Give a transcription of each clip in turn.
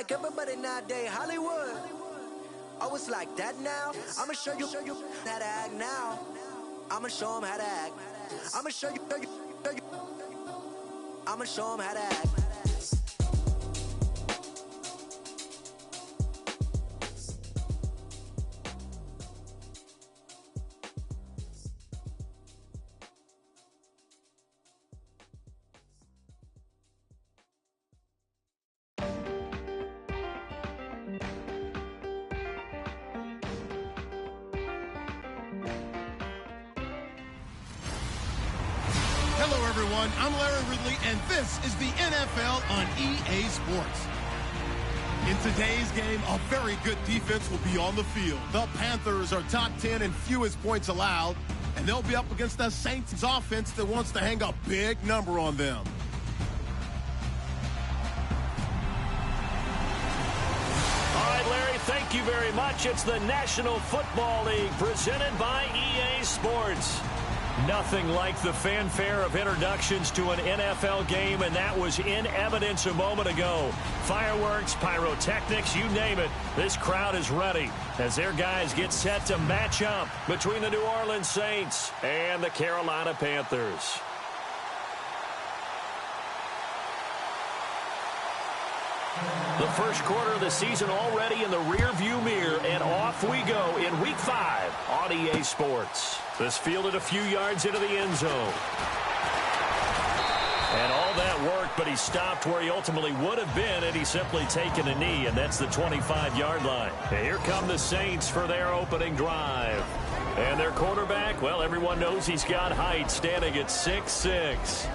like everybody nowadays, Hollywood. Oh, it's like that now? I'ma show you how to act now. I'ma show them how to act. I'ma show you. I'ma show them how to act. Hello, everyone. I'm Larry Ridley, and this is the NFL on EA Sports. In today's game, a very good defense will be on the field. The Panthers are top 10 in fewest points allowed, and they'll be up against the Saints offense that wants to hang a big number on them. All right, Larry, thank you very much. It's the National Football League presented by EA Sports. Nothing like the fanfare of introductions to an NFL game, and that was in evidence a moment ago. Fireworks, pyrotechnics, you name it. This crowd is ready as their guys get set to match up between the New Orleans Saints and the Carolina Panthers. The first quarter of the season already in the rearview mirror, and off we go in Week 5 on EA Sports. This fielded a few yards into the end zone. And all that worked, but he stopped where he ultimately would have been had he simply taken a knee, and that's the 25-yard line. And here come the Saints for their opening drive. And their quarterback, well, everyone knows he's got height, standing at 6'6".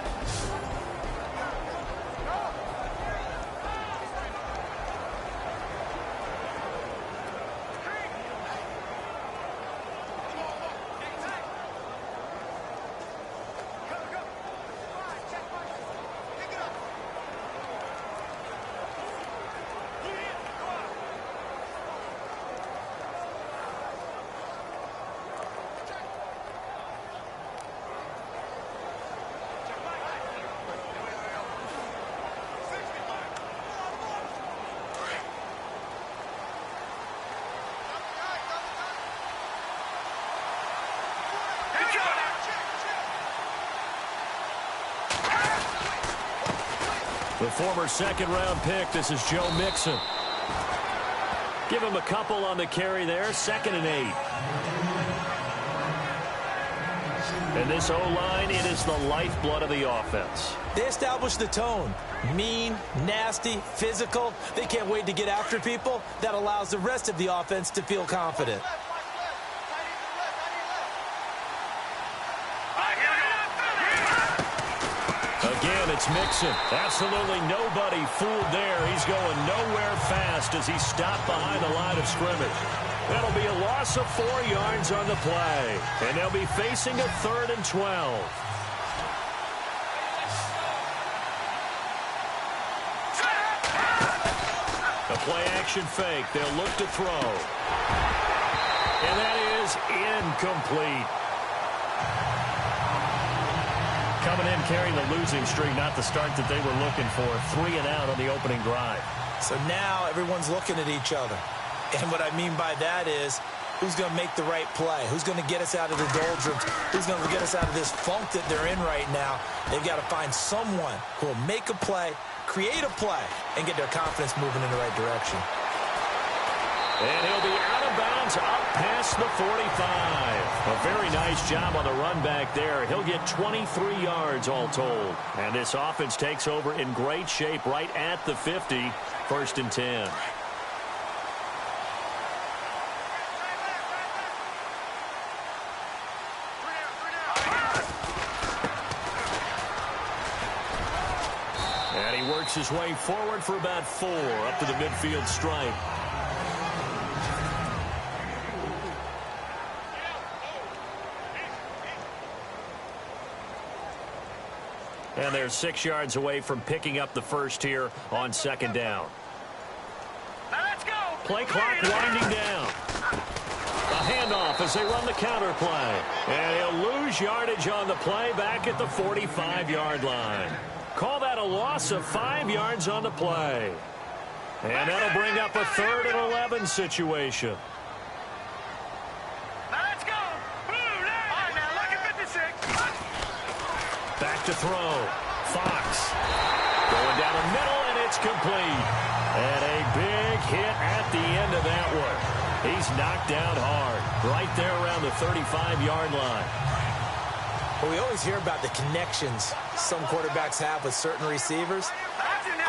The former second-round pick, this is Joe Mixon. Give him a couple on the carry there, 2nd and 8. And this O-line, it is the lifeblood of the offense. They establish the tone. Mean, nasty, physical. They can't wait to get after people. That allows the rest of the offense to feel confident. Again, it's Mixon. Absolutely nobody fooled there. He's going nowhere fast as he's stopped behind the line of scrimmage. That'll be a loss of 4 yards on the play. And they'll be facing a 3rd and 12. A play-action fake. They'll look to throw. And that is incomplete. Coming in carrying the losing streak, not the start that they were looking for. 3 and out on the opening drive. So now everyone's looking at each other. And what I mean by that is, who's going to make the right play? Who's going to get us out of the doldrums? Who's going to get us out of this funk that they're in right now? They've got to find someone who will make a play, create a play, and get their confidence moving in the right direction. And he'll be out of bounds up past the 45. A very nice job on the run back there. He'll get 23 yards all told. And this offense takes over in great shape right at the 50. 1st and 10. And he works his way forward for about 4 up to the midfield stripe. And they're 6 yards away from picking up the first here on 2nd down. Now let's go. Play clock winding down. A handoff as they run the counter play. And he'll lose yardage on the play back at the 45-yard line. Call that a loss of 5 yards on the play. And that'll bring up a 3rd and 11 situation. Now let's go. Blue line. All right, now look at 56. Back to throw. Fox. Going down the middle, and it's complete. And a big hit at the end of that one. He's knocked down hard. Right there around the 35-yard line. Well, we always hear about the connections some quarterbacks have with certain receivers.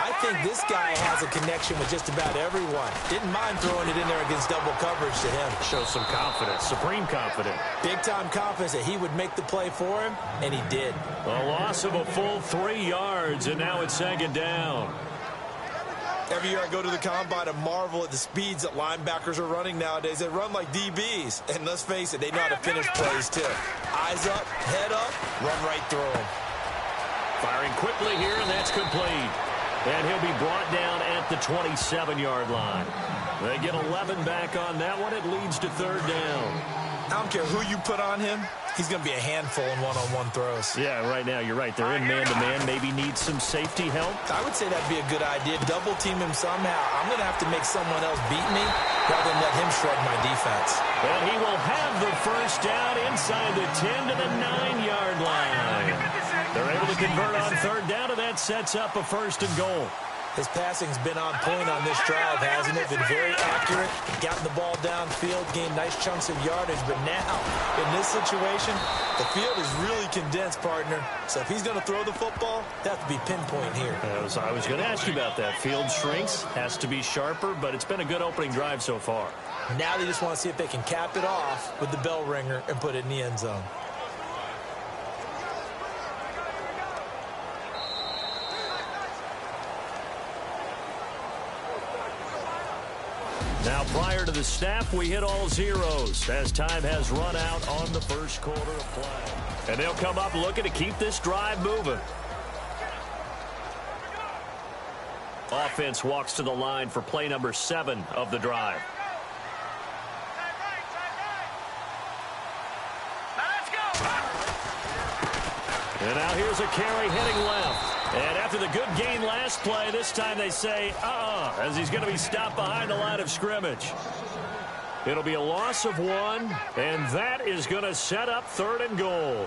I think this guy has a connection with just about everyone. Didn't mind throwing it in there against double coverage to him. Shows some confidence, supreme confidence. Big-time confidence that he would make the play for him, and he did. A loss of a full 3 yards, and now it's 2nd down. Every year I go to the combine and marvel at the speeds that linebackers are running nowadays. They run like DBs. And let's face it, they know how to finish plays too. Eyes up, head up, run right through them. Firing quickly here, and that's complete. And he'll be brought down at the 27-yard line. They get 11 back on that one. It leads to 3rd down. I don't care who you put on him. He's going to be a handful in one-on-one throws. Yeah, right now, you're right. They're in man-to-man. Maybe need some safety help. I would say that'd be a good idea. Double team him somehow. I'm going to have to make someone else beat me rather than let him shred my defense. And he will have the 1st down inside the 10 to the 9-yard line. They're able to convert on 3rd down, and that sets up a 1st and goal. His passing's been on point on this drive, hasn't it? Been very accurate, gotten the ball downfield, gained nice chunks of yardage. But now, in this situation, the field is really condensed, partner. So if he's going to throw the football, that has to be pinpoint here. I was going to ask you about that. Field shrinks, has to be sharper, but it's been a good opening drive so far. Now they just want to see if they can cap it off with the bell ringer and put it in the end zone. Now, prior to the snap, we hit all zeros as time has run out on the 1st quarter of play. And they'll come up looking to keep this drive moving. Offense walks to the line for play number 7 of the drive. And now here's a carry heading left. And after the good gain last play, this time they say, as he's going to be stopped behind the line of scrimmage. It'll be a loss of 1, and that is going to set up 3rd and goal.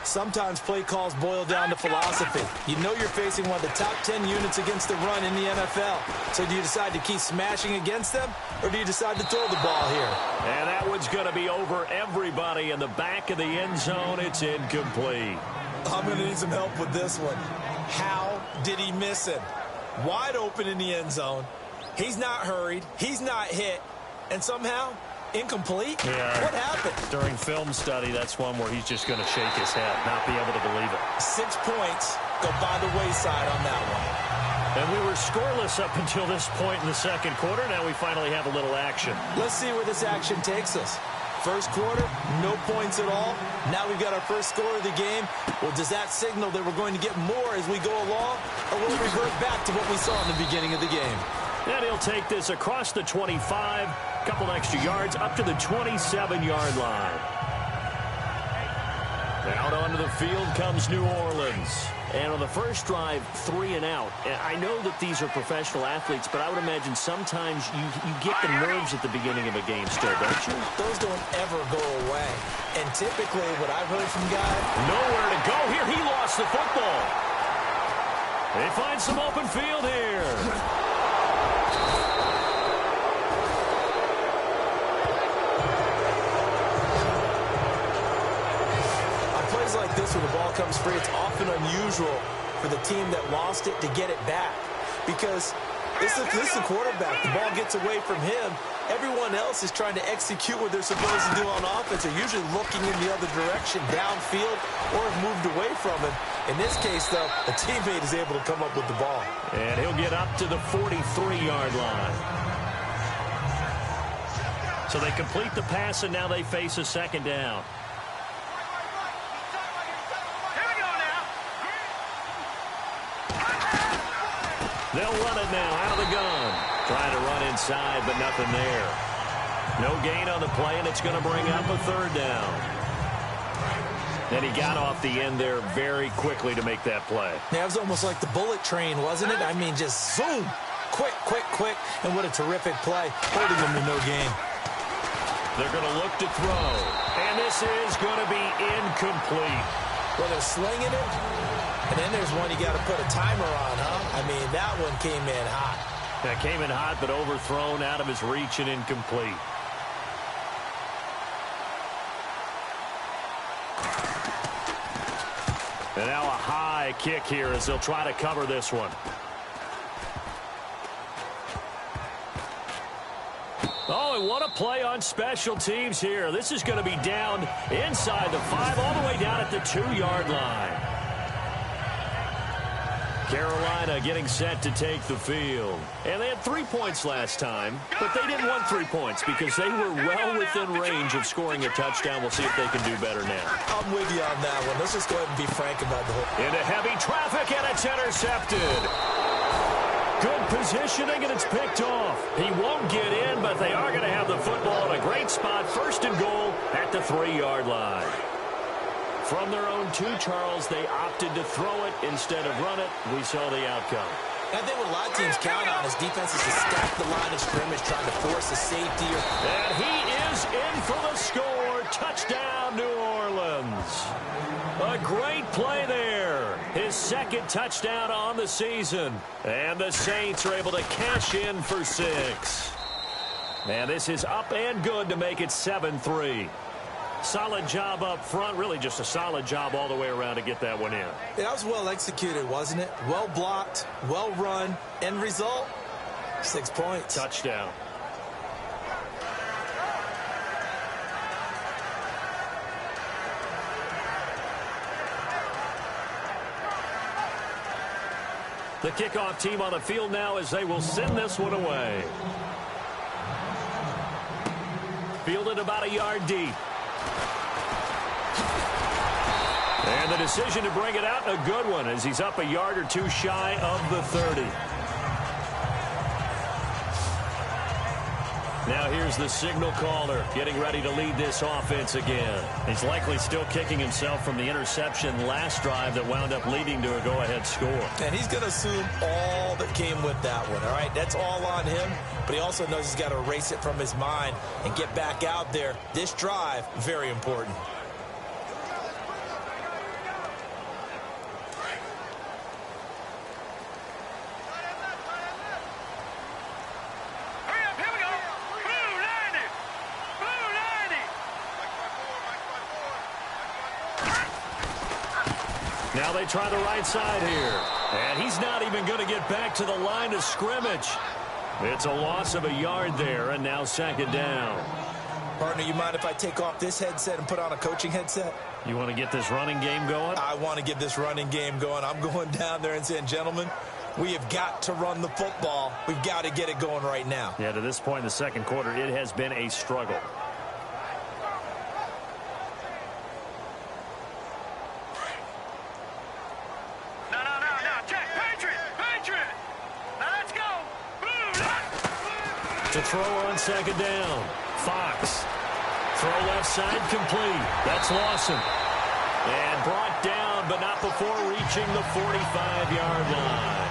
Sometimes play calls boil down to philosophy. You know you're facing one of the top 10 units against the run in the NFL. So do you decide to keep smashing against them, or do you decide to throw the ball here? And that one's going to be over everybody in the back of the end zone. It's incomplete. I'm going to need some help with this one. How did he miss him? Wide open in the end zone. He's not hurried. He's not hit. And somehow, incomplete? Yeah. What happened? During film study, that's one where he's just going to shake his head, not be able to believe it. 6 points go by the wayside on that one. And we were scoreless up until this point in the 2nd quarter. Now we finally have a little action. Let's see where this action takes us. 1st quarter, no points at all. Now we've got our 1st score of the game. Well, does that signal that we're going to get more as we go along? Or will it revert back to what we saw in the beginning of the game? And he'll take this across the 25, couple extra yards, up to the 27-yard line. Out onto the field comes New Orleans. And on the 1st drive, 3 and out. And I know that these are professional athletes, but I would imagine sometimes you get the nerves at the beginning of a game still, don't you? Those don't ever go away. And typically, what I've heard from guys... Nowhere to go here. He lost the football. They find some open field here. Like this, when the ball comes free, it's often unusual for the team that lost it to get it back, because this is the quarterback. The ball gets away from him. Everyone else is trying to execute what they're supposed to do on offense. They're usually looking in the other direction, downfield, or have moved away from him. In this case, though, a teammate is able to come up with the ball. And he'll get up to the 43-yard line. So they complete the pass, and now they face a 2nd down. They'll run it now out of the gun. Trying to run inside, but nothing there. No gain on the play, and it's going to bring up a 3rd down. And he got off the end there very quickly to make that play. Yeah, it was almost like the bullet train, wasn't it? I mean, just zoom. quick, and what a terrific play, holding them to no gain. They're going to look to throw, and this is going to be incomplete. Well, they're slinging it, and then there's one you got to put a timer on, huh? I mean, that one came in hot. That came in hot, but overthrown, out of his reach, and incomplete. And now a high kick here as they'll try to cover this one. Oh, and what a play on special teams here. This is going to be down inside the 5, all the way down at the 2-yard line. Carolina getting set to take the field. And they had 3 points last time, but they didn't want 3 points because they were well within range of scoring a touchdown. We'll see if they can do better now. I'm with you on that one. Let's just go ahead and be frank about the whole. Into heavy traffic, and it's intercepted. Good positioning, and it's picked off. He won't get in, but they are going to have the football in a great spot. 1st and goal at the 3-yard line. From their own 2, Charles, they opted to throw it instead of run it. We saw the outcome. I think what a lot of teams count on is defenses to stack the line of scrimmage, trying to force a safety. And he is in for the score. Touchdown, New Orleans. A great play there. His 2nd touchdown on the season. And the Saints are able to cash in for 6. And this is up and good to make it 7-3. Solid job up front. Really just a solid job all the way around to get that one in. Yeah, that was well executed, wasn't it? Well blocked, well run. End result, 6 points. Touchdown. The kickoff team on the field now as they will send this one away. Fielded about a yard deep. And the decision to bring it out, a good one, as he's up a yard or 2 shy of the 30. Now here's the signal caller getting ready to lead this offense again. He's likely still kicking himself from the interception last drive that wound up leading to a go-ahead score. And he's going to assume all that came with that one, all right? That's all on him, but he also knows he's got to erase it from his mind and get back out there. This drive, very important. Now they try the right side here. And he's not even going to get back to the line of scrimmage. It's a loss of a yard there, and now 2nd down. Partner, you mind if I take off this headset and put on a coaching headset? You want to get this running game going? I want to get this running game going. I'm going down there and saying, gentlemen, we have got to run the football. We've got to get it going right now. Yeah, to this point in the 2nd quarter, it has been a struggle. To throw on 2nd down. Fox. Throw left side complete. That's Lawson. And brought down, but not before reaching the 45-yard line.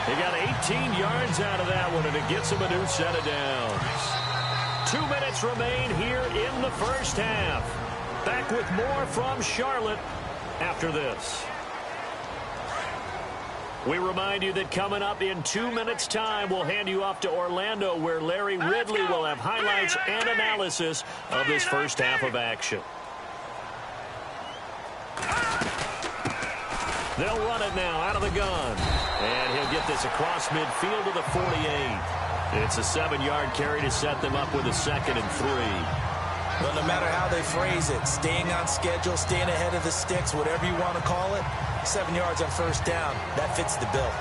They got 18 yards out of that one, and it gets them a new set of downs. 2 minutes remain here in the 1st half. Back with more from Charlotte after this. We remind you that coming up in 2 minutes' time, we'll hand you off to Orlando, where Larry Ridley will have highlights and analysis of this 1st half of action. They'll run it now out of the gun. And he'll get this across midfield to the 48. It's a 7-yard carry to set them up with a 2nd and 3. Well, no matter how they phrase it, staying on schedule, staying ahead of the sticks, whatever you want to call it, 7 yards on 1st down, that fits the bill.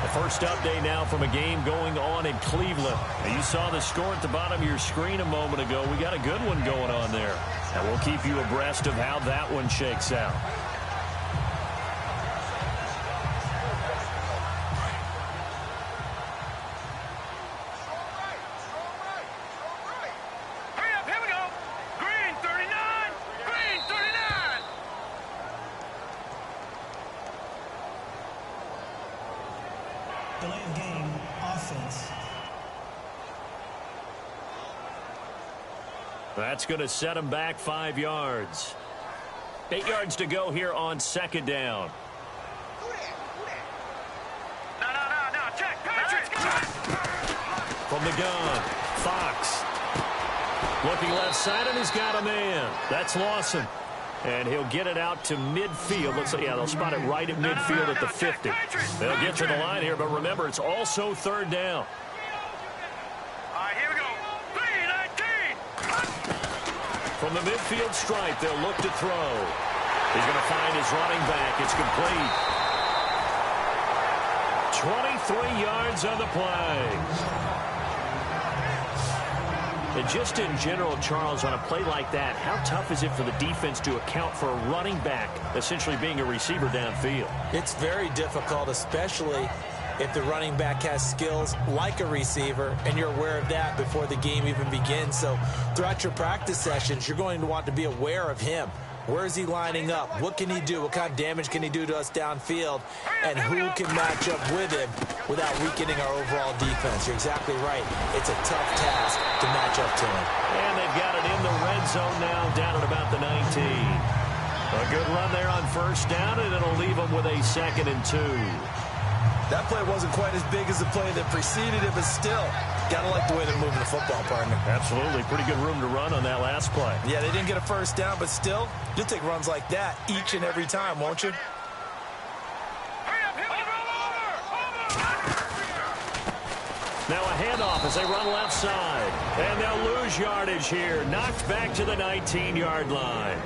The first update now from a game going on in Cleveland. Now, you saw the score at the bottom of your screen a moment ago. We got a good one going on there. And we'll keep you abreast of how that one shakes out. Delay of game, offense. That's going to set him back 5 yards. 8 yards to go here on second down. No, check, Patrick. From the gun, Fox. Looking left side, and he's got a man. That's Lawson. And he'll get it out to midfield. Looks like, yeah, they'll spot it right at midfield at the 50. They'll get to the line here, but remember, it's also third down. All right, here we go. 3-19. From the midfield stripe, they'll look to throw. He's going to find his running back. It's complete. 23 yards on the play. And just in general, Charles, on a play like that, how tough is it for the defense to account for a running back essentially being a receiver downfield? It's very difficult, especially if the running back has skills like a receiver, and you're aware of that before the game even begins. So throughout your practice sessions, you're going to want to be aware of him. Where is he lining up? What can he do? What kind of damage can he do to us downfield? And who can match up with him without weakening our overall defense? You're exactly right. It's a tough task to match up to him. And they've got it in the red zone now, down at about the 19. A good run there on first down, and it'll leave them with a 2nd and 2. That play wasn't quite as big as the play that preceded it, but still, gotta like the way they're moving the football, partner. Absolutely. Pretty good room to run on that last play. Yeah, they didn't get a first down, but still, you'll take runs like that each and every time, won't you? Now a handoff as they run left side. And they'll lose yardage here. Knocked back to the 19-yard line.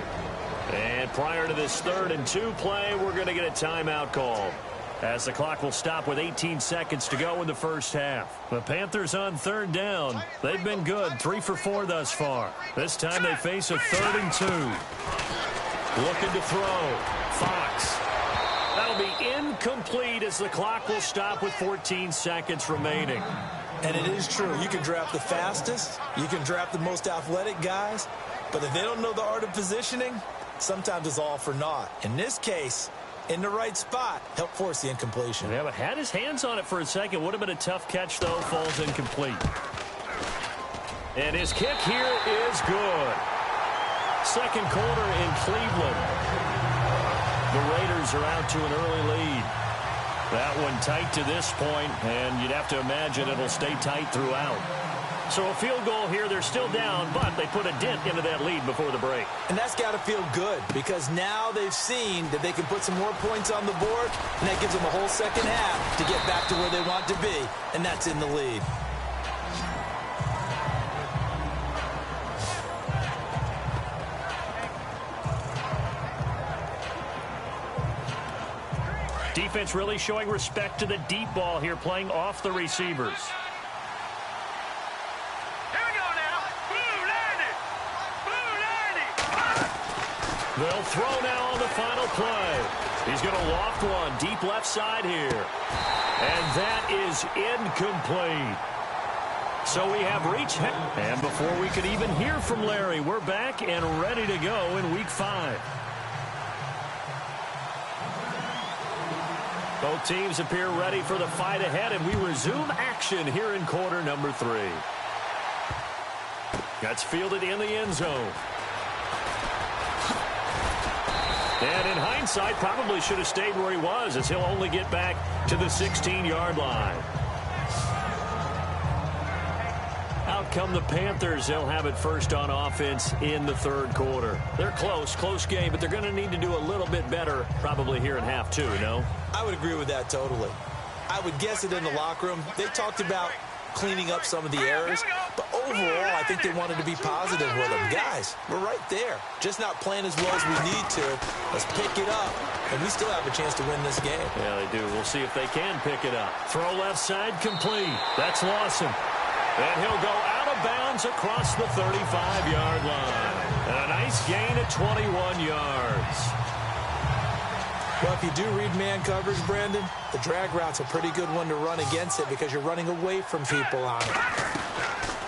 And prior to this 3rd and 2 play, we're going to get a timeout call, as the clock will stop with 18 seconds to go in the first half. The Panthers on 3rd down. They've been good, 3 for 4 thus far. This time they face a 3rd and 2. Looking to throw. Fox. That'll be incomplete as the clock will stop with 14 seconds remaining. And it is true. You can draft the fastest. You can draft the most athletic guys. But if they don't know the art of positioning, sometimes it's all for naught. In this case, in the right spot, help force the incompletion. Yeah, but had his hands on it for a second. Would have been a tough catch, though. Falls incomplete. And his kick here is good. Second quarter in Cleveland. The Raiders are out to an early lead. That one tight to this point, and you'd have to imagine it'll stay tight throughout. So a field goal here, they're still down, but they put a dent into that lead before the break. And that's got to feel good, because now they've seen that they can put some more points on the board, and that gives them a whole second half to get back to where they want to be, and that's in the lead. Defense really showing respect to the deep ball here, playing off the receivers. They'll throw now on the final play. He's going to loft one deep left side here. And that is incomplete. So we have reached. And before we could even hear from Larry, we're back and ready to go in Week 5. Both teams appear ready for the fight ahead, and we resume action here in quarter number 3. That's fielded in the end zone. And in hindsight, probably should have stayed where he was, as he'll only get back to the 16-yard line. Out come the Panthers. They'll have it first on offense in the 3rd quarter. They're close game, but they're going to need to do a little bit better probably here in half 2, no? I would agree with that totally. I would guess it in the locker room. They talked about cleaning up some of the errors, but overall, I think they wanted to be positive with them. Guys, we're right there. Just not playing as well as we need to. Let's pick it up, and we still have a chance to win this game. Yeah, they do. We'll see if they can pick it up. Throw left side complete. That's Lawson. And he'll go out of bounds across the 35-yard line. And a nice gain of 21 yards. Well, if you do read man coverage, Brandon, the drag route's a pretty good one to run against it because you're running away from people on it.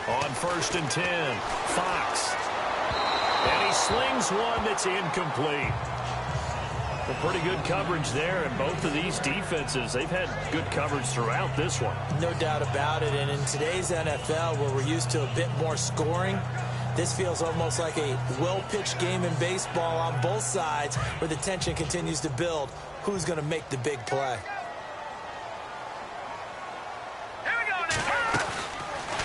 On 1st and 10, Fox. And he slings one that's incomplete. Well, pretty good coverage there, and both of these defenses, they've had good coverage throughout this one. No doubt about it, and in today's NFL, where we're used to a bit more scoring, This feels almost like a well-pitched game in baseball on both sides where the tension continues to build. Who's going to make the big play? Here we go now.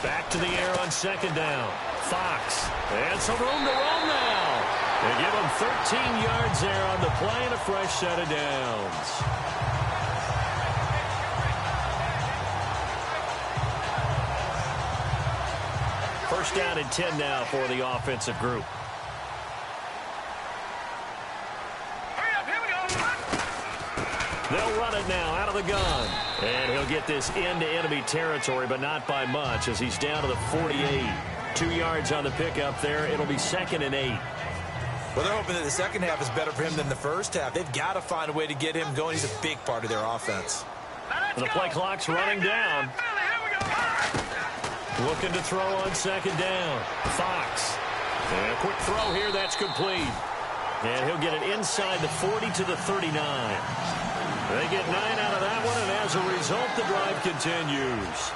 Back to the air on second down. Fox. And some room to roam now. They give him 13 yards there on the play and a fresh set of downs. First down and 10 now for the offensive group. Hurry up, here we go. They'll run it now out of the gun. And he'll get this into enemy territory, but not by much as he's down to the 48. 2 yards on the pickup there. It'll be 2nd and 8. Well, they're hoping that the second half is better for him than the first half. They've got to find a way to get him going. He's a big part of their offense. The play clock's running down. Looking to throw on second down. Fox. And a quick throw here. That's complete. And he'll get it inside the 40 to the 39. They get 9 out of that one, and as a result, the drive continues.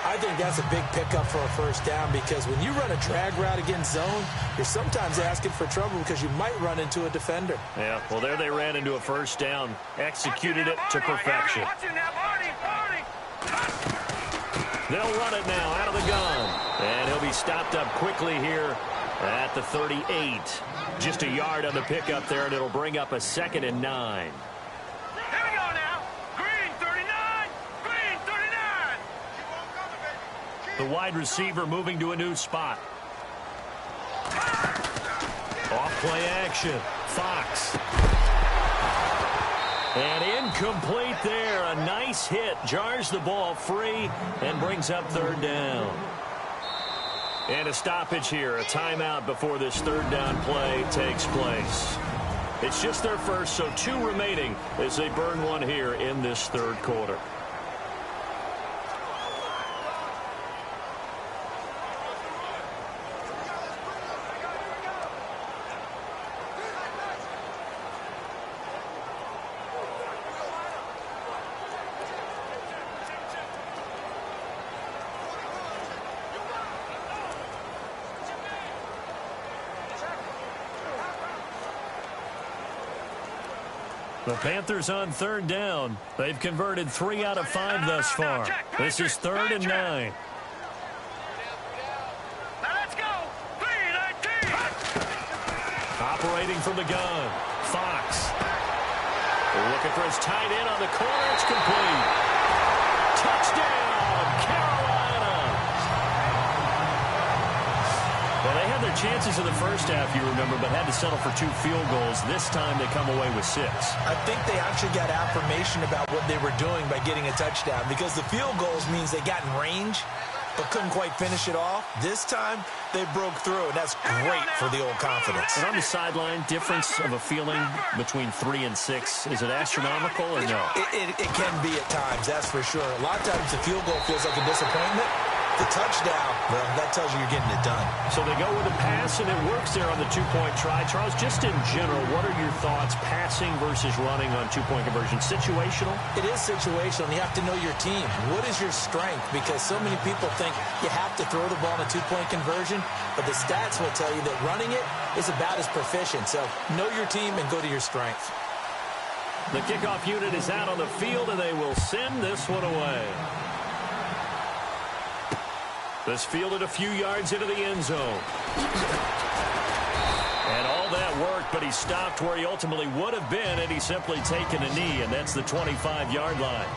I think that's a big pickup for a first down because when you run a drag route against zone, you're sometimes asking for trouble because you might run into a defender. Yeah, well, there they ran into a first down. Executed it to perfection. They'll run it now out of the gun. And he'll be stopped up quickly here at the 38. Just a yard on the pickup there, and it'll bring up a 2nd and 9. Here we go now. Green 39. Green 39. The wide receiver moving to a new spot. Off play action. Fox. And incomplete there. A nice hit. Jars the ball free and brings up third down. And a stoppage here. A timeout before this third down play takes place. It's just their first, so 2 remaining as they burn one here in this third quarter. The Panthers on third down. They've converted 3 out of 5 thus far. This is 3rd and 9. Now let's go. 3-19. Operating from the gun. Fox. Looking for his tight end on the corner. It's complete. Touchdown, Carolina. Well, they had their chances in the first half, you remember, but had to settle for 2 field goals. This time they come away with 6. I think they actually got affirmation about what they were doing by getting a touchdown because the field goals means they got in range but couldn't quite finish it off. This time, they broke through, and that's great for the old confidence. And on the sideline, difference of a feeling between 3 and 6, is it astronomical or no? It can be at times, that's for sure. A lot of times the field goal feels like a disappointment. The touchdown, well, that tells you you're getting it done. So they go with a pass, and it works there on the 2-point try. Charles, just in general, what are your thoughts, passing versus running on 2-point conversion? Situational? It is situational, and you have to know your team. What is your strength? Because so many people think you have to throw the ball in a 2-point conversion, but the stats will tell you that running it is about as proficient. So know your team and go to your strength. The kickoff unit is out on the field, and they will send this one away. This fielded a few yards into the end zone. And all that worked, but he stopped where he ultimately would have been had he simply taken a knee, and that's the 25-yard line.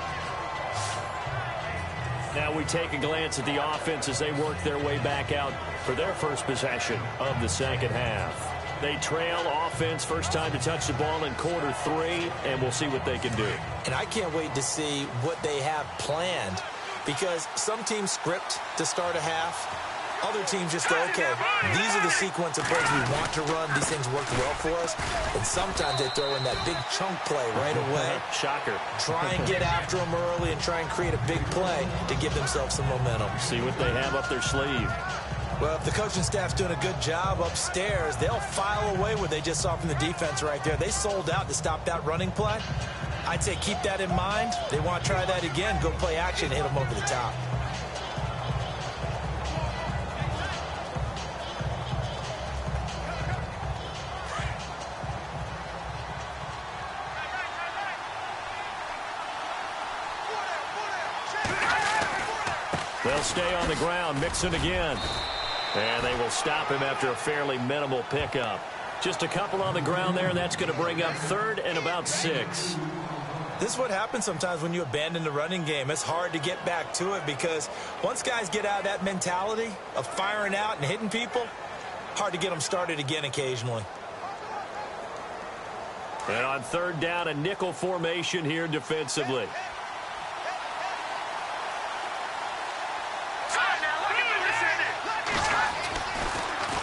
Now we take a glance at the offense as they work their way back out for their first possession of the second half. They trail offense, first time to touch the ball in quarter 3, and we'll see what they can do. And I can't wait to see what they have planned. Because some teams script to start a half. Other teams just go, okay, these are the sequence of plays we want to run. These things work well for us. And sometimes they throw in that big chunk play right away. Shocker. Try and get after them early and try and create a big play to give themselves some momentum. See what they have up their sleeve. Well, if the coaching staff's doing a good job upstairs, they'll file away what they just saw from the defense right there. They sold out to stop that running play. I'd say keep that in mind. They want to try that again. Go play action, hit them over the top. They'll stay on the ground, Mixon again. And they will stop him after a fairly minimal pickup. Just a couple on the ground there, and that's going to bring up 3rd and about 6. This is what happens sometimes when you abandon the running game. It's hard to get back to it because once guys get out of that mentality of firing out and hitting people, hard to get them started again occasionally. And on 3rd down, a nickel formation here defensively.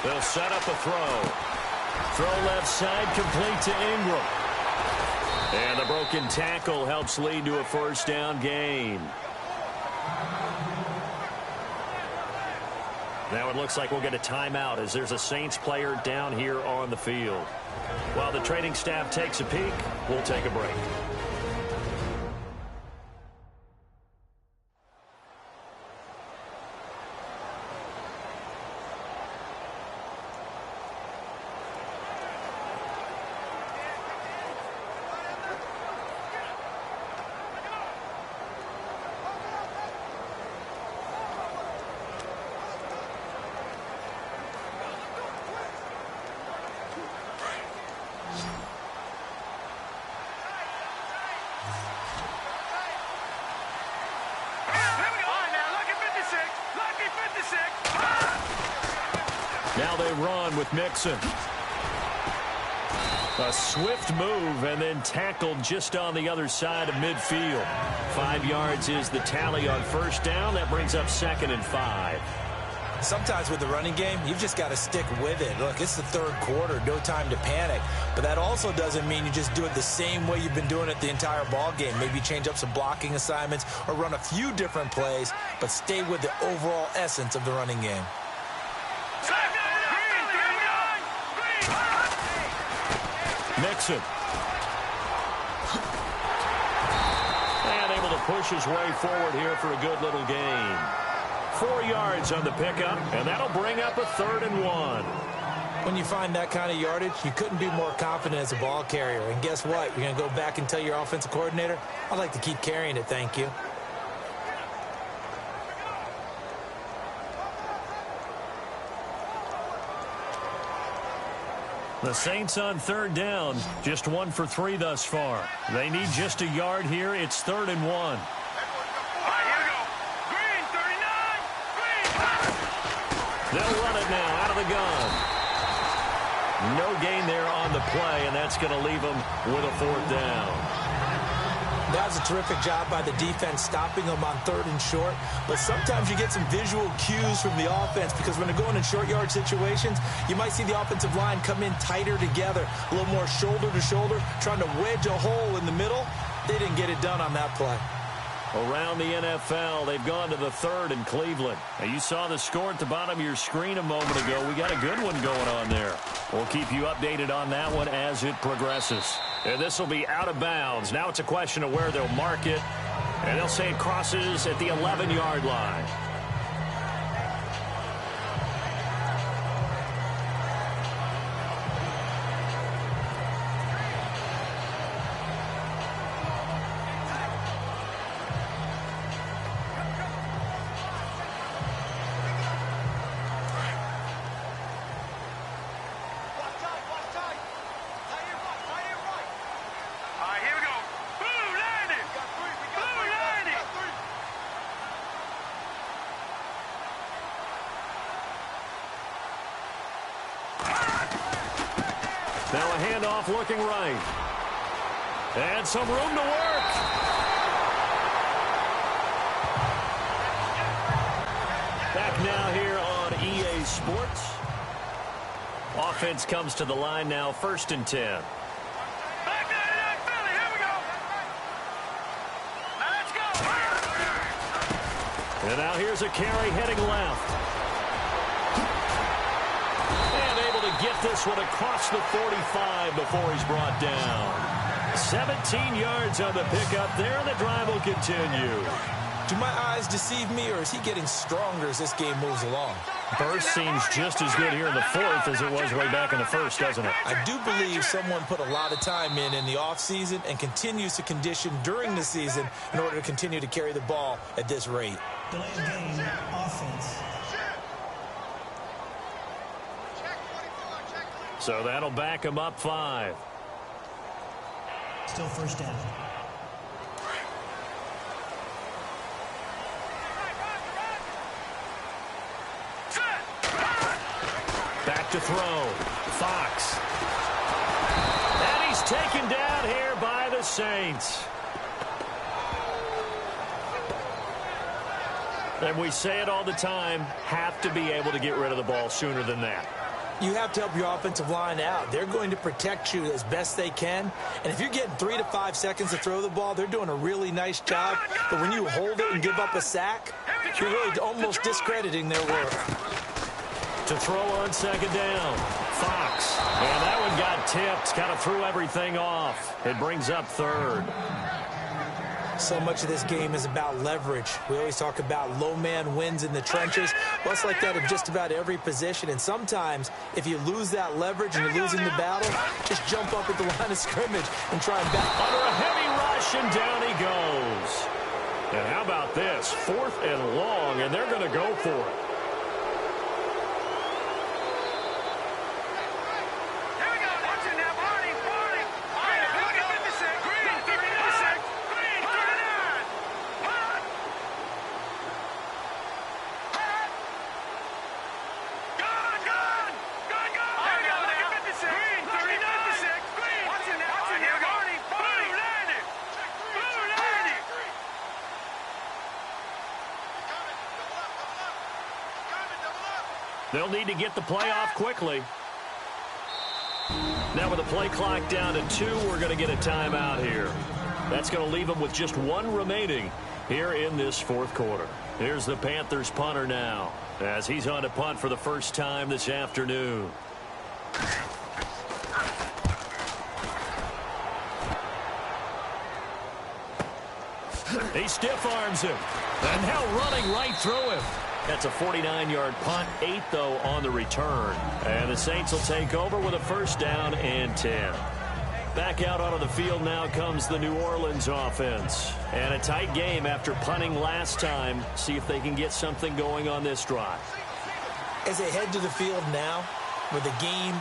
They'll set up a throw. Throw left side, complete to Ingram. And the broken tackle helps lead to a 1st down gain. Now it looks like we'll get a timeout as there's a Saints player down here on the field. While the training staff takes a peek, we'll take a break. Now they run with Mixon. A swift move and then tackled just on the other side of midfield. 5 yards is the tally on 1st down. That brings up 2nd and 5. Sometimes with the running game, you've just got to stick with it. Look, it's the 3rd quarter, no time to panic. But that also doesn't mean you just do it the same way you've been doing it the entire ball game. Maybe change up some blocking assignments or run a few different plays, but stay with the overall essence of the running game. Mixon. And able to push his way forward here for a good little gain. 4 yards on the pickup, and that'll bring up a 3rd and 1. When you find that kind of yardage, you couldn't be more confident as a ball carrier. And guess what? You're going to go back and tell your offensive coordinator, I'd like to keep carrying it, thank you. The Saints on 3rd down, just 1 for 3 thus far. They need just a yard here. It's 3rd and 1. They'll run it now out of the gun. No gain there on the play, and that's going to leave them with a 4th down. That was a terrific job by the defense stopping them on 3rd and short. But sometimes you get some visual cues from the offense because when they're going in short yard situations, you might see the offensive line come in tighter together, a little more shoulder to shoulder, trying to wedge a hole in the middle. They didn't get it done on that play. Around the NFL, they've gone to the 3rd in Cleveland. Now, you saw the score at the bottom of your screen a moment ago. We got a good one going on there. We'll keep you updated on that one as it progresses. And this will be out of bounds. Now it's a question of where they'll mark it. And they'll say it crosses at the 11-yard line. Now a handoff looking right. And some room to work. Back now here on EA Sports. Offense comes to the line now, 1st and 10. Back there in Philly, here we go. Now let's go. And now here's a carry heading left. Get this one across the 45 before he's brought down. 17 yards on the pickup there, and the drive will continue. Do my eyes deceive me, or is he getting stronger as this game moves along? Burst seems just as good here in the fourth as it was way back in the first, doesn't it? I do believe someone put a lot of time in the offseason and continues to condition during the season in order to continue to carry the ball at this rate. Delay of game, offense. So that'll back him up 5. Still first down. Back to throw. Fox. And he's taken down here by the Saints. And we say it all the time, have to be able to get rid of the ball sooner than that. You have to help your offensive line out. They're going to protect you as best they can. And if you're getting 3 to 5 seconds to throw the ball, they're doing a really nice job. But when you hold it and give up a sack, you're really almost discrediting their work. To throw on second down. Fox. And that one got tipped. Kind of threw everything off. It brings up 3rd. So much of this game is about leverage. We always talk about low man wins in the trenches. Well, it's like that in just about every position. And sometimes, if you lose that leverage and you're losing the battle, just jump up at the line of scrimmage and try and back. Under a heavy rush, and down he goes. And how about this? 4th and long, and they're going to go for it. They'll need to get the play off quickly. Now with the play clock down to 2, we're going to get a timeout here. That's going to leave them with just 1 remaining here in this 4th quarter. Here's the Panthers punter now as he's on to punt for the first time this afternoon. He stiff arms him. And now running right through him. That's a 49-yard punt, 8 though on the return. And the Saints will take over with a first down and 10. Back out onto the field now comes the New Orleans offense. And a tight game after punting last time. See if they can get something going on this drive. As they head to the field now, with the game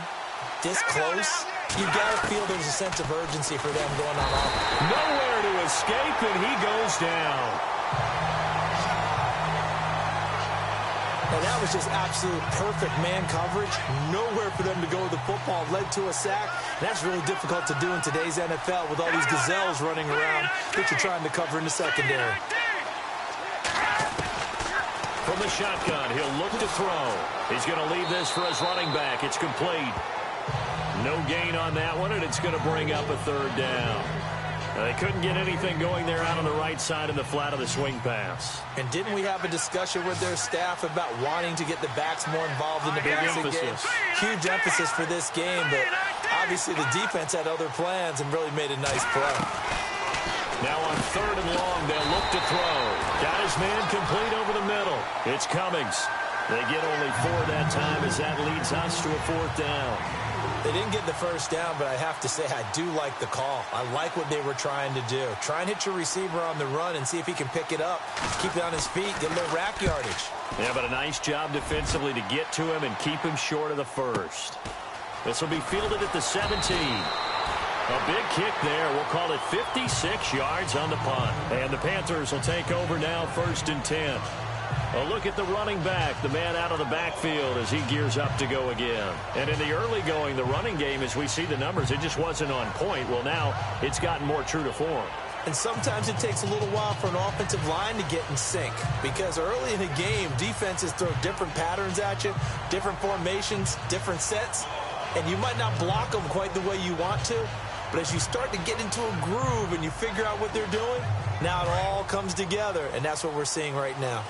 this close, you got to feel there's a sense of urgency for them going on offense. Nowhere to escape, and he goes down. And that was just absolute perfect man coverage. Nowhere for them to go with the football. Led to a sack. And that's really difficult to do in today's NFL with all these gazelles running around that you're trying to cover in the secondary. From the shotgun, he'll look to throw. He's going to leave this for his running back. It's complete. No gain on that one, and it's going to bring up a 3rd down. They couldn't get anything going there out on the right side in the flat of the swing pass. And didn't we have a discussion with their staff about wanting to get the backs more involved in the passing game? Huge emphasis for this game, but obviously the defense had other plans and really made a nice play. Now on 3rd and long, they'll look to throw. Got his man complete over the middle. It's Cummings. They get only 4 that time as that leads us to a 4th down. They didn't get the first down, but I have to say I do like the call. I like what they were trying to do. Try and hit your receiver on the run and see if he can pick it up, keep it on his feet, get a little rack yardage. Yeah, but a nice job defensively to get to him and keep him short of the first. This will be fielded at the 17. A big kick there. We'll call it 56 yards on the punt. And the Panthers will take over now 1st and 10. A look at the running back, the man out of the backfield as he gears up to go again. And in the early going, the running game, as we see the numbers, it just wasn't on point. Well, now it's gotten more true to form. And sometimes it takes a little while for an offensive line to get in sync because early in a game, defenses throw different patterns at you, different formations, different sets, and you might not block them quite the way you want to. But as you start to get into a groove and you figure out what they're doing, now it all comes together, and that's what we're seeing right now.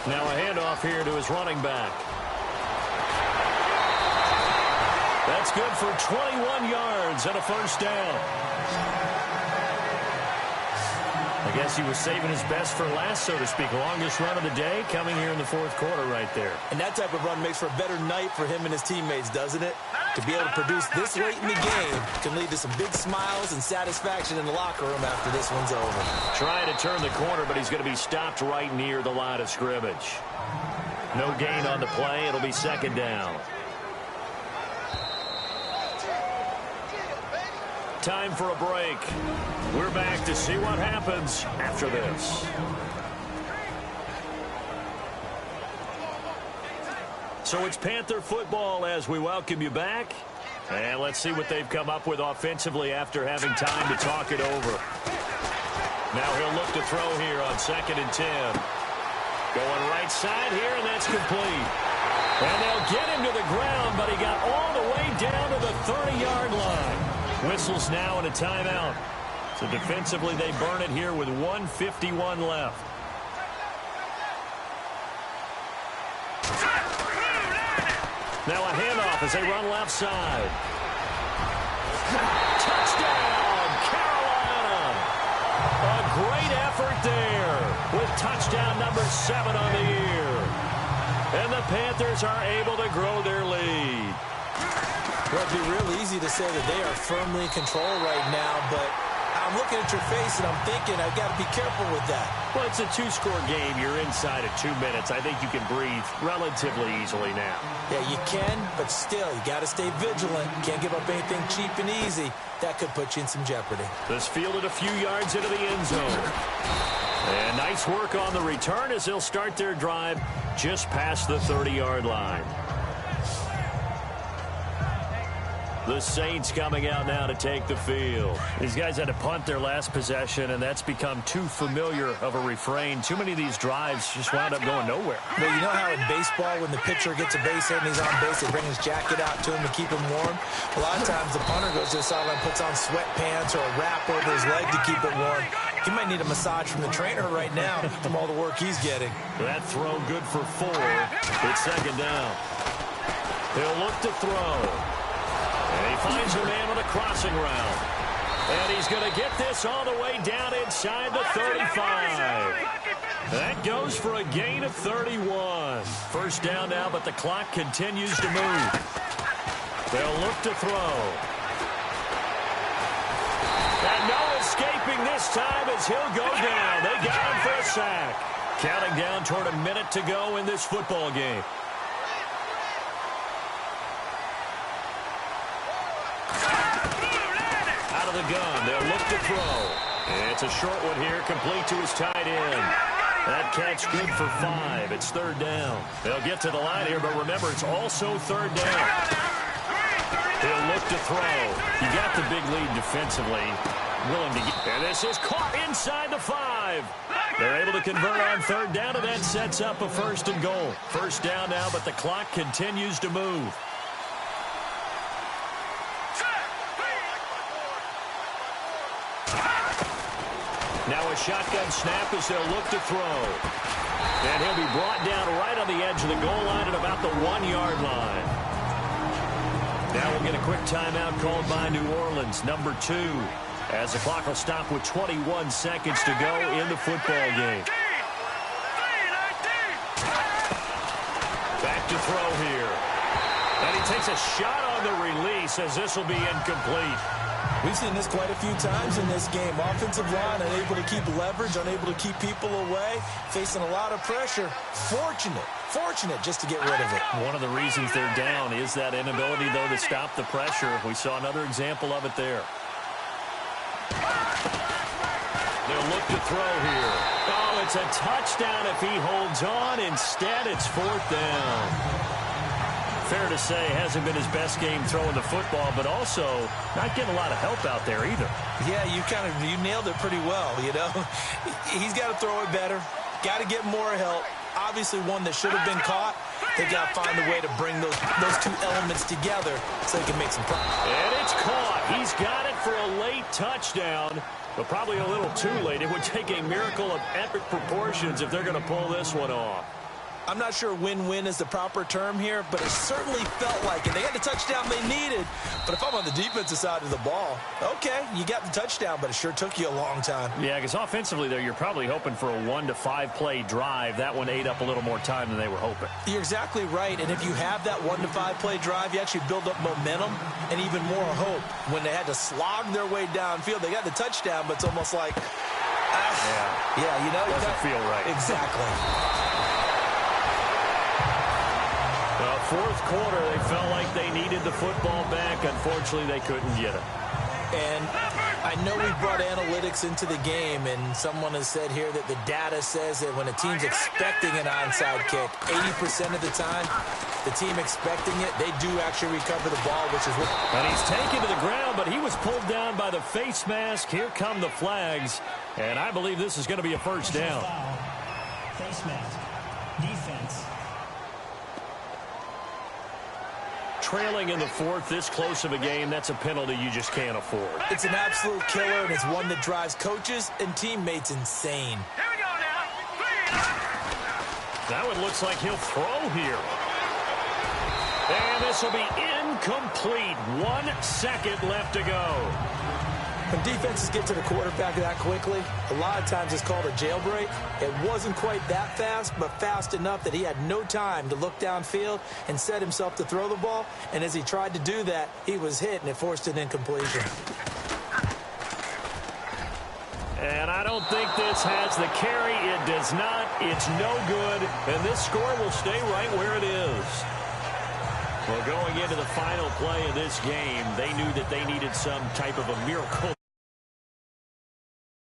Now a handoff here to his running back. That's good for 21 yards and a first down. I guess he was saving his best for last, so to speak. Longest run of the day coming here in the fourth quarter right there. And that type of run makes for a better night for him and his teammates, doesn't it? To be able to produce this late in the game can lead to some big smiles and satisfaction in the locker room after this one's over. Trying to turn the corner, but he's going to be stopped right near the line of scrimmage. No gain on the play. It'll be second down. Time for a break. We're back to see what happens after this. So it's Panther football as we welcome you back. And let's see what they've come up with offensively after having time to talk it over. Now he'll look to throw here on 2nd and 10. Going right side here, and that's complete. And they'll get him to the ground, but he got all the way down to the 30-yard line. Whistles now and a timeout. So defensively, they burn it here with 1:51 left. Now a handoff as they run left side. Touchdown, Carolina! A great effort there with touchdown number 7 on the year. And the Panthers are able to grow their lead. Well, it'd be real easy to say that they are firmly in control right now, but I'm looking at your face and I'm thinking I've got to be careful with that. Well, it's a 2-score game. You're inside of 2 minutes. I think you can breathe relatively easily now. Yeah, you can, but still, you got to stay vigilant. You can't give up anything cheap and easy. That could put you in some jeopardy. This fielded a few yards into the end zone. And nice work on the return as they'll start their drive just past the 30-yard line. The Saints coming out now to take the field. These guys had to punt their last possession, and that's become too familiar of a refrain. Too many of these drives just wound up going nowhere. Well, you know how in baseball, when the pitcher gets a base hit and he's on base, they bring his jacket out to him to keep him warm? A lot of times the punter goes to the sideline, puts on sweatpants or a wrap over his leg to keep it warm. He might need a massage from the trainer right now from all the work he's getting. That throw good for 4. It's second down. He'll look to throw. And he finds a man with a crossing route. And he's going to get this all the way down inside the 35. That goes for a gain of 31. First down now, but the clock continues to move. They'll look to throw. And no escaping this time as he'll go down. They got him for a sack. Counting down toward a minute to go in this football game. The gun. They'll look to throw. It's a short one here, complete to his tight end. That catch good for 5. It's third down. They'll get to the line here, but remember, it's also third down. He'll look to throw. You got the big lead defensively. Willing to get. And this is caught inside the 5. They're able to convert on third down, and that sets up a 1st and goal. First down now, but the clock continues to move. Now a shotgun snap as they'll look to throw. And he'll be brought down right on the edge of the goal line at about the 1-yard line. Now we'll get a quick timeout called by New Orleans, number 2, as the clock will stop with 21 seconds to go in the football game. Back to throw here. And he takes a shot on the release as this will be incomplete. We've seen this quite a few times in this game. Offensive line unable to keep leverage, unable to keep people away, facing a lot of pressure. Fortunate just to get rid of it. One of the reasons they're down is that inability, though, to stop the pressure. We saw another example of it there. They'll look to throw here. Oh, it's a touchdown if he holds on. Instead, it's 4th down. Fair to say, hasn't been his best game throwing the football, but also not getting a lot of help out there either. Yeah, you nailed it pretty well, you know. He's got to throw it better, got to get more help. Obviously one that should have been caught. They've got to find a way to bring those 2 elements together so they can make some progress. And it's caught. He's got it for a late touchdown, but probably a little too late. It would take a miracle of epic proportions if they're going to pull this one off. I'm not sure win-win is the proper term here, but it certainly felt like it. They got the touchdown they needed, but if I'm on the defensive side of the ball, okay, you got the touchdown, but it sure took you a long time. Yeah, because offensively there, you're probably hoping for a 1 to 5 play drive. That one ate up a little more time than they were hoping. You're exactly right, and if you have that 1 to 5 play drive, you actually build up momentum and even more hope. When they had to slog their way downfield, they got the touchdown, but it's almost like, yeah, you know, doesn't feel right. Exactly. Well, fourth quarter, they felt like they needed the football back. Unfortunately, they couldn't get it. And I know we brought analytics into the game, and someone has said here that the data says that when a team's expecting an onside kick, 80% of the time, the team expecting it, they do actually recover the ball, which is what... And he's taken to the ground, but he was pulled down by the face mask. Here come the flags, and I believe this is going to be a first down. Face mask. Defense. Trailing in the fourth, this close of a game, that's a penalty you just can't afford. It's an absolute killer, and it's one that drives coaches and teammates insane. Here we go now. 3 and out. Now it looks like he'll throw here. And this will be incomplete. 1 second left to go. When defenses get to the quarterback that quickly, a lot of times it's called a jailbreak. It wasn't quite that fast, but fast enough that he had no time to look downfield and set himself to throw the ball. And as he tried to do that, he was hit, and it forced an incompletion. And I don't think this has the carry. It does not. It's no good. And this score will stay right where it is. Well, going into the final play of this game, they knew that they needed some type of a miracle.